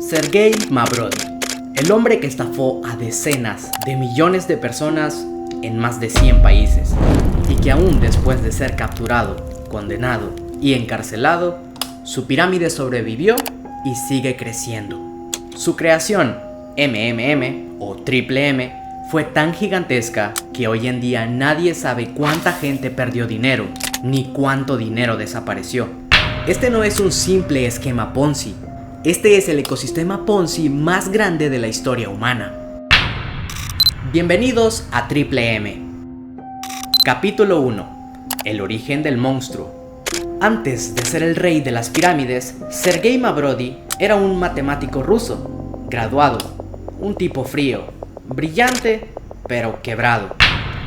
Sergei Mavrodi, el hombre que estafó a decenas de millones de personas en más de 100 países y que aún después de ser capturado, condenado y encarcelado, su pirámide sobrevivió y sigue creciendo. Su creación, MMM o Triple M, fue tan gigantesca que hoy en día nadie sabe cuánta gente perdió dinero ni cuánto dinero desapareció. Este no es un simple esquema Ponzi. Este es el ecosistema Ponzi más grande de la historia humana. Bienvenidos a Triple M. Capítulo 1. El origen del monstruo. Antes de ser el rey de las pirámides, Sergei Mavrodi era un matemático ruso, graduado, un tipo frío, brillante, pero quebrado.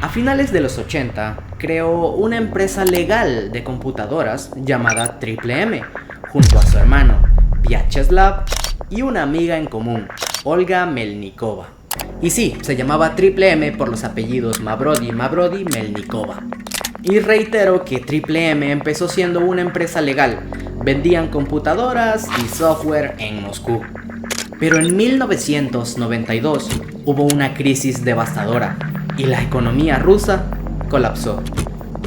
A finales de los 80, creó una empresa legal de computadoras llamada Triple M, junto a su hermano, Vyacheslav, y una amiga en común, Olga Melnikova. Y sí, se llamaba Triple M por los apellidos Mavrodi, Melnikova. Y reitero que Triple M empezó siendo una empresa legal. Vendían computadoras y software en Moscú. Pero en 1992 hubo una crisis devastadora y la economía rusa colapsó.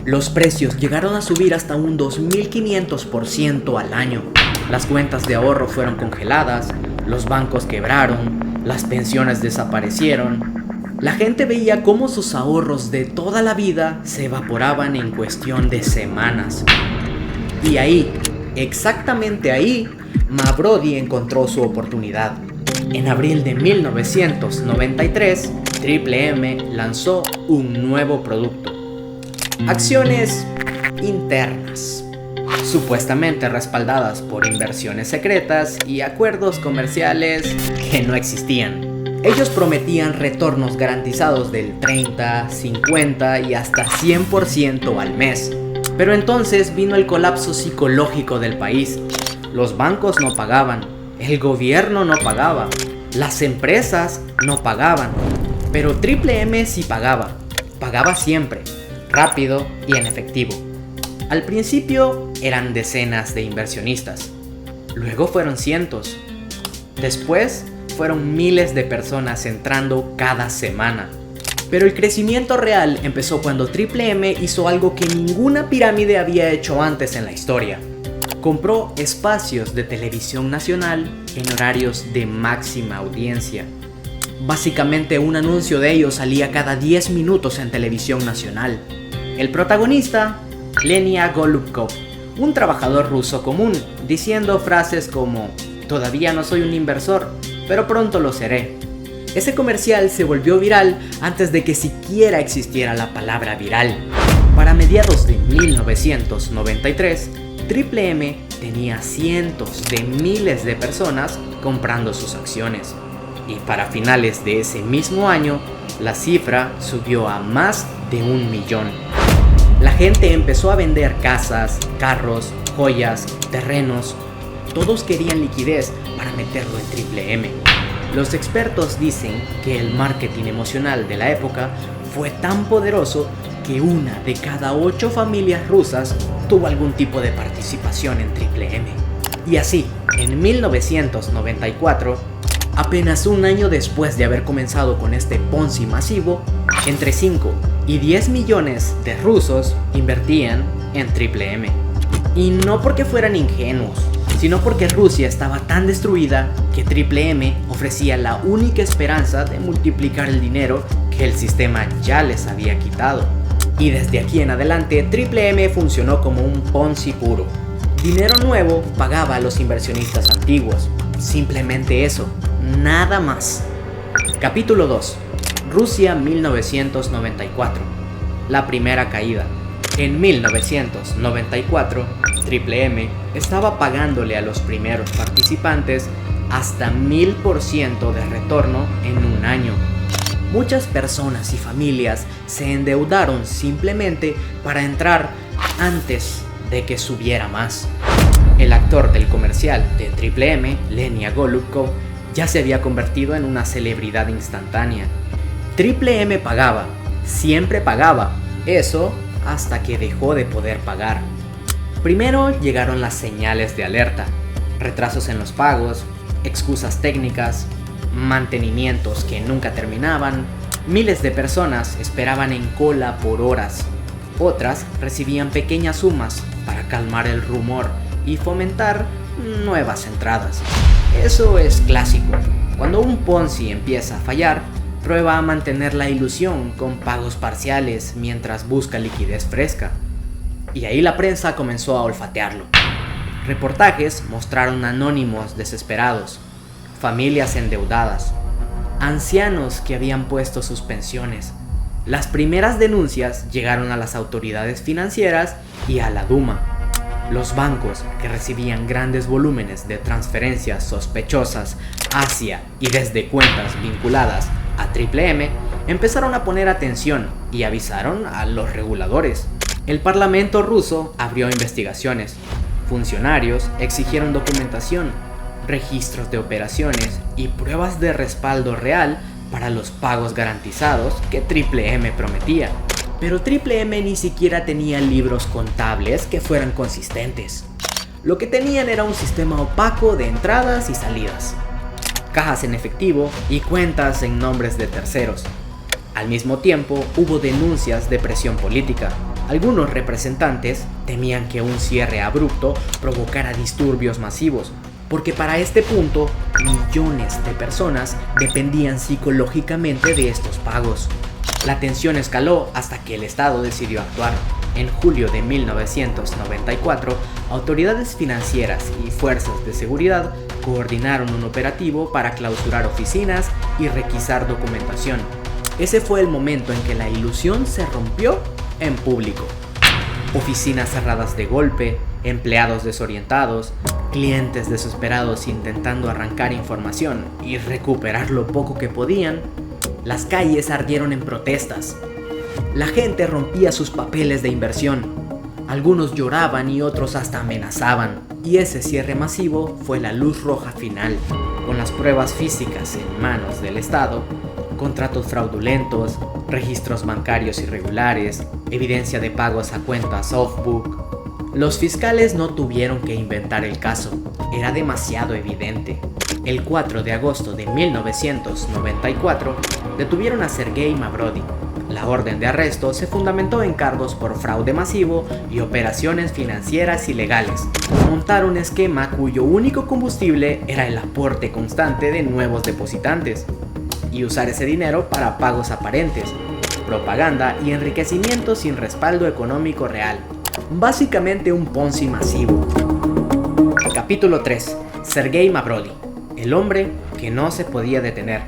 Los precios llegaron a subir hasta un 2500% al año. Las cuentas de ahorro fueron congeladas, los bancos quebraron, las pensiones desaparecieron. La gente veía cómo sus ahorros de toda la vida se evaporaban en cuestión de semanas. Y ahí, exactamente ahí, Mavrodi encontró su oportunidad. En abril de 1993, Triple M lanzó un nuevo producto: acciones internas, supuestamente respaldadas por inversiones secretas y acuerdos comerciales que no existían. Ellos prometían retornos garantizados del 30, 50 y hasta 100% al mes. Pero entonces vino el colapso psicológico del país. Los bancos no pagaban, el gobierno no pagaba, las empresas no pagaban. Pero Triple M sí pagaba siempre, rápido y en efectivo. Al principio eran decenas de inversionistas, luego fueron cientos, después fueron miles de personas entrando cada semana. Pero el crecimiento real empezó cuando Triple M hizo algo que ninguna pirámide había hecho antes en la historia. Compró espacios de televisión nacional en horarios de máxima audiencia. Básicamente un anuncio de ellos salía cada 10 minutos en televisión nacional. El protagonista, Lenia Golubkov, un trabajador ruso común, diciendo frases como: "Todavía no soy un inversor, pero pronto lo seré". Ese comercial se volvió viral antes de que siquiera existiera la palabra viral. Para mediados de 1993, Triple M tenía cientos de miles de personas comprando sus acciones. Y para finales de ese mismo año, la cifra subió a más de 1 millón. La gente empezó a vender casas, carros, joyas, terrenos. Todos querían liquidez para meterlo en Triple M. Los expertos dicen que el marketing emocional de la época fue tan poderoso que 1 de cada 8 familias rusas tuvo algún tipo de participación en Triple M. Y así, en 1994, apenas un año después de haber comenzado con este Ponzi masivo, entre 5 y 10 millones de rusos invertían en Triple M. Y no porque fueran ingenuos, sino porque Rusia estaba tan destruida que Triple M ofrecía la única esperanza de multiplicar el dinero que el sistema ya les había quitado. Y desde aquí en adelante, Triple M funcionó como un Ponzi puro. Dinero nuevo pagaba a los inversionistas antiguos. Simplemente eso, nada más. Capítulo 2. Rusia 1994. La primera caída. En 1994, Triple M estaba pagándole a los primeros participantes hasta 1000% de retorno en un año. Muchas personas y familias se endeudaron simplemente para entrar antes de que subiera más. El actor del comercial de Triple M, Lenia Golubkov, ya se había convertido en una celebridad instantánea. Triple M pagaba, siempre pagaba, eso hasta que dejó de poder pagar. Primero llegaron las señales de alerta, retrasos en los pagos, excusas técnicas, mantenimientos que nunca terminaban. Miles de personas esperaban en cola por horas. Otras recibían pequeñas sumas para calmar el rumor y fomentar nuevas entradas. Eso es clásico. Cuando un Ponzi empieza a fallar, prueba a mantener la ilusión con pagos parciales mientras busca liquidez fresca. Y ahí la prensa comenzó a olfatearlo. Reportajes mostraron anónimos desesperados, familias endeudadas, ancianos que habían puesto sus pensiones. Las primeras denuncias llegaron a las autoridades financieras y a la Duma. Los bancos, que recibían grandes volúmenes de transferencias sospechosas hacia y desde cuentas vinculadas a Triple M, empezaron a poner atención y avisaron a los reguladores. El Parlamento ruso abrió investigaciones. Funcionarios exigieron documentación, registros de operaciones y pruebas de respaldo real para los pagos garantizados que Triple M prometía. Pero Triple M ni siquiera tenía libros contables que fueran consistentes. Lo que tenían era un sistema opaco de entradas y salidas, cajas en efectivo y cuentas en nombres de terceros. Al mismo tiempo, hubo denuncias de presión política. Algunos representantes temían que un cierre abrupto provocara disturbios masivos, porque para este punto, millones de personas dependían psicológicamente de estos pagos. La tensión escaló hasta que el Estado decidió actuar. En julio de 1994, autoridades financieras y fuerzas de seguridad coordinaron un operativo para clausurar oficinas y requisar documentación. Ese fue el momento en que la ilusión se rompió en público. Oficinas cerradas de golpe, empleados desorientados, clientes desesperados intentando arrancar información y recuperar lo poco que podían. Las calles ardieron en protestas. La gente rompía sus papeles de inversión. Algunos lloraban y otros hasta amenazaban. Y ese cierre masivo fue la luz roja final, con las pruebas físicas en manos del Estado, contratos fraudulentos, registros bancarios irregulares, evidencia de pagos a cuentas off-book. Los fiscales no tuvieron que inventar el caso, era demasiado evidente. El 4 de agosto de 1994 detuvieron a Sergei Mavrodi. La orden de arresto se fundamentó en cargos por fraude masivo y operaciones financieras ilegales. Montar un esquema cuyo único combustible era el aporte constante de nuevos depositantes y usar ese dinero para pagos aparentes, propaganda y enriquecimiento sin respaldo económico real. Básicamente un Ponzi masivo. Capítulo 3. Sergei Mavrodi, el hombre que no se podía detener.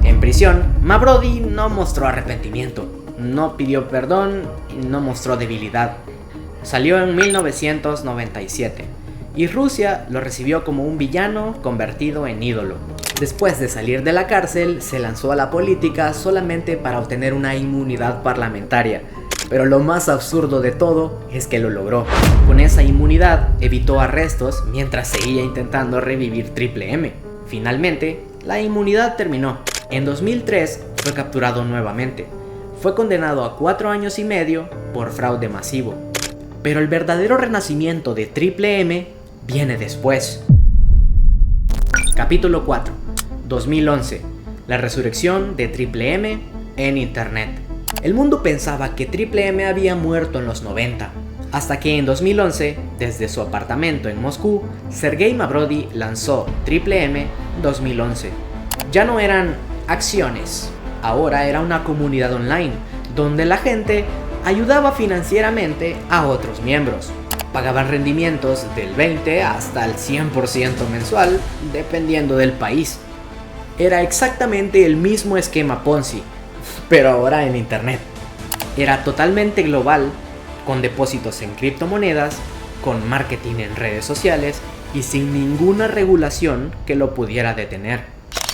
En prisión, Mavrodi no mostró arrepentimiento, no pidió perdón y no mostró debilidad. Salió en 1997 y Rusia lo recibió como un villano convertido en ídolo. Después de salir de la cárcel, se lanzó a la política solamente para obtener una inmunidad parlamentaria. Pero lo más absurdo de todo es que lo logró. Con esa inmunidad evitó arrestos mientras seguía intentando revivir Triple M. Finalmente, la inmunidad terminó. En 2003 fue capturado nuevamente. Fue condenado a 4 años y medio por fraude masivo. Pero el verdadero renacimiento de Triple M viene después. Capítulo 4. 2011. La resurrección de Triple M en Internet. El mundo pensaba que Triple M había muerto en los 90, hasta que en 2011, desde su apartamento en Moscú, Sergei Mavrodi lanzó Triple M 2011. Ya no eran acciones, ahora era una comunidad online, donde la gente ayudaba financieramente a otros miembros. Pagaban rendimientos del 20 hasta el 100% mensual, dependiendo del país. Era exactamente el mismo esquema Ponzi, pero ahora en Internet. Era totalmente global, con depósitos en criptomonedas, con marketing en redes sociales y sin ninguna regulación que lo pudiera detener.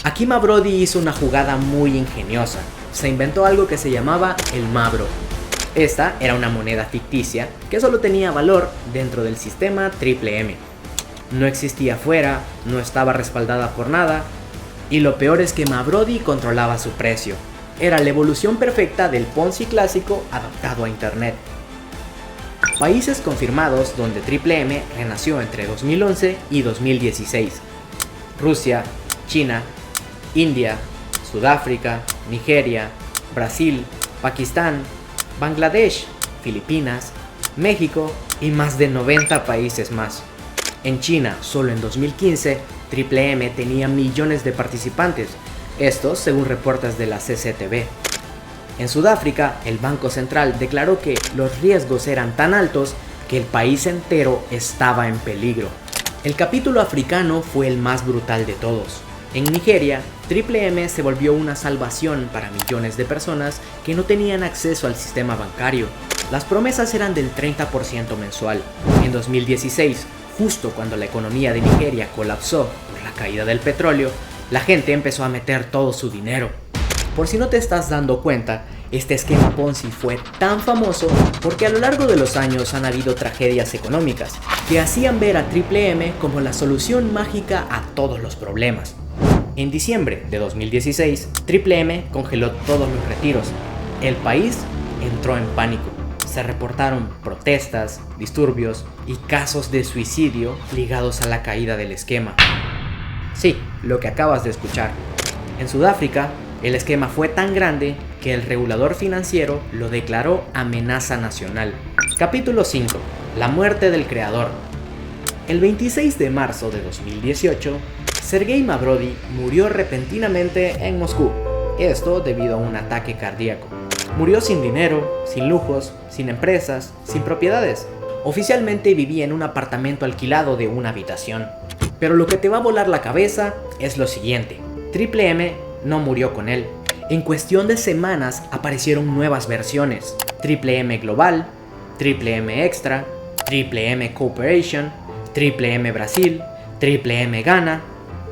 Aquí Mavrodi hizo una jugada muy ingeniosa. Se inventó algo que se llamaba el Mavro. Esta era una moneda ficticia que solo tenía valor dentro del sistema Triple M. No existía fuera, no estaba respaldada por nada, y lo peor es que Mavrodi controlaba su precio. Era la evolución perfecta del Ponzi clásico adaptado a Internet. Países confirmados donde Triple M renació entre 2011 y 2016. Rusia, China, India, Sudáfrica, Nigeria, Brasil, Pakistán, Bangladesh, Filipinas, México y más de 90 países más. En China, solo en 2015, Triple M tenía millones de participantes, esto según reportes de la CCTV. En Sudáfrica, el Banco Central declaró que los riesgos eran tan altos que el país entero estaba en peligro. El capítulo africano fue el más brutal de todos. En Nigeria, Triple M se volvió una salvación para millones de personas que no tenían acceso al sistema bancario. Las promesas eran del 30% mensual. En 2016, justo cuando la economía de Nigeria colapsó por la caída del petróleo, la gente empezó a meter todo su dinero. Por si no te estás dando cuenta, este esquema Ponzi fue tan famoso porque a lo largo de los años han habido tragedias económicas que hacían ver a Triple M como la solución mágica a todos los problemas. En diciembre de 2016, Triple M congeló todos los retiros. El país entró en pánico. Se reportaron protestas, disturbios y casos de suicidio ligados a la caída del esquema. Sí, lo que acabas de escuchar. En Sudáfrica, el esquema fue tan grande que el regulador financiero lo declaró amenaza nacional. Capítulo 5. La muerte del creador. El 26 de marzo de 2018, Sergei Mavrodi murió repentinamente en Moscú. Esto debido a un ataque cardíaco. Murió sin dinero, sin lujos, sin empresas, sin propiedades. Oficialmente vivía en un apartamento alquilado de una habitación. Pero lo que te va a volar la cabeza es lo siguiente. Triple M no murió con él. En cuestión de semanas aparecieron nuevas versiones. Triple M Global, Triple M Extra, Triple M Corporation, Triple M Brasil, Triple M Ghana.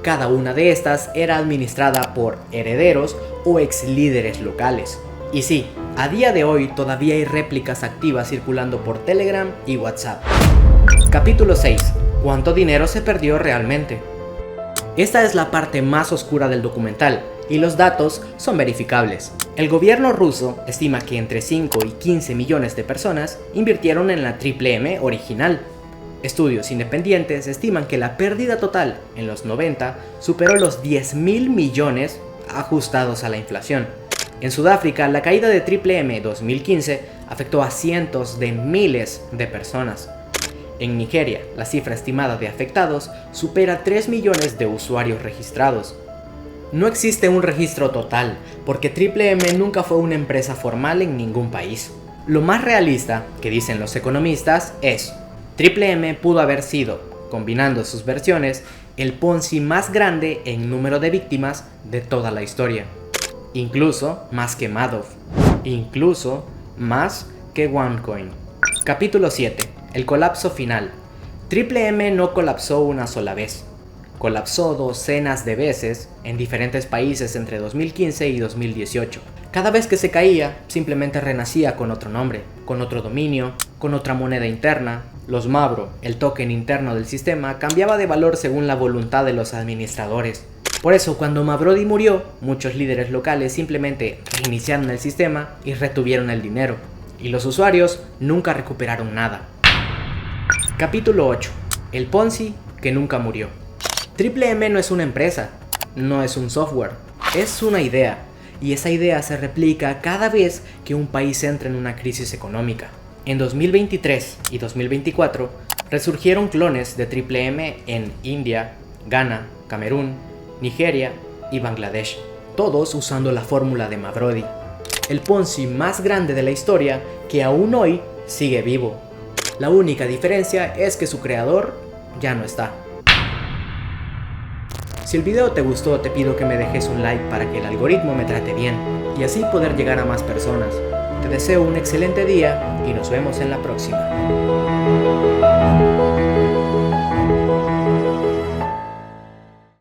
Cada una de estas era administrada por herederos o ex líderes locales. Y sí, a día de hoy todavía hay réplicas activas circulando por Telegram y WhatsApp. Capítulo 6. ¿Cuánto dinero se perdió realmente? Esta es la parte más oscura del documental, y los datos son verificables. El gobierno ruso estima que entre 5 y 15 millones de personas invirtieron en la Triple M original. Estudios independientes estiman que la pérdida total en los 90 superó los 10.000 millones ajustados a la inflación. En Sudáfrica, la caída de Triple M 2015 afectó a cientos de miles de personas. En Nigeria, la cifra estimada de afectados supera 3 millones de usuarios registrados. No existe un registro total, porque Triple M nunca fue una empresa formal en ningún país. Lo más realista, que dicen los economistas, es: Triple M pudo haber sido, combinando sus versiones, el Ponzi más grande en número de víctimas de toda la historia. Incluso más que Madoff. Incluso más que OneCoin. Capítulo 7. El colapso final. Triple M no colapsó una sola vez. Colapsó docenas de veces en diferentes países entre 2015 y 2018. Cada vez que se caía, simplemente renacía con otro nombre, con otro dominio, con otra moneda interna. Los Mavro, el token interno del sistema, cambiaba de valor según la voluntad de los administradores. Por eso, cuando Mavrodi murió, muchos líderes locales simplemente reiniciaron el sistema y retuvieron el dinero. Y los usuarios nunca recuperaron nada. Capítulo 8. El Ponzi que nunca murió. Triple M no es una empresa, no es un software, es una idea. Y esa idea se replica cada vez que un país entra en una crisis económica. En 2023 y 2024 resurgieron clones de Triple M en India, Ghana, Camerún, Nigeria y Bangladesh, todos usando la fórmula de Mavrodi, el Ponzi más grande de la historia que aún hoy sigue vivo. La única diferencia es que su creador ya no está. Si el video te gustó, te pido que me dejes un like para que el algoritmo me trate bien y así poder llegar a más personas. Te deseo un excelente día y nos vemos en la próxima.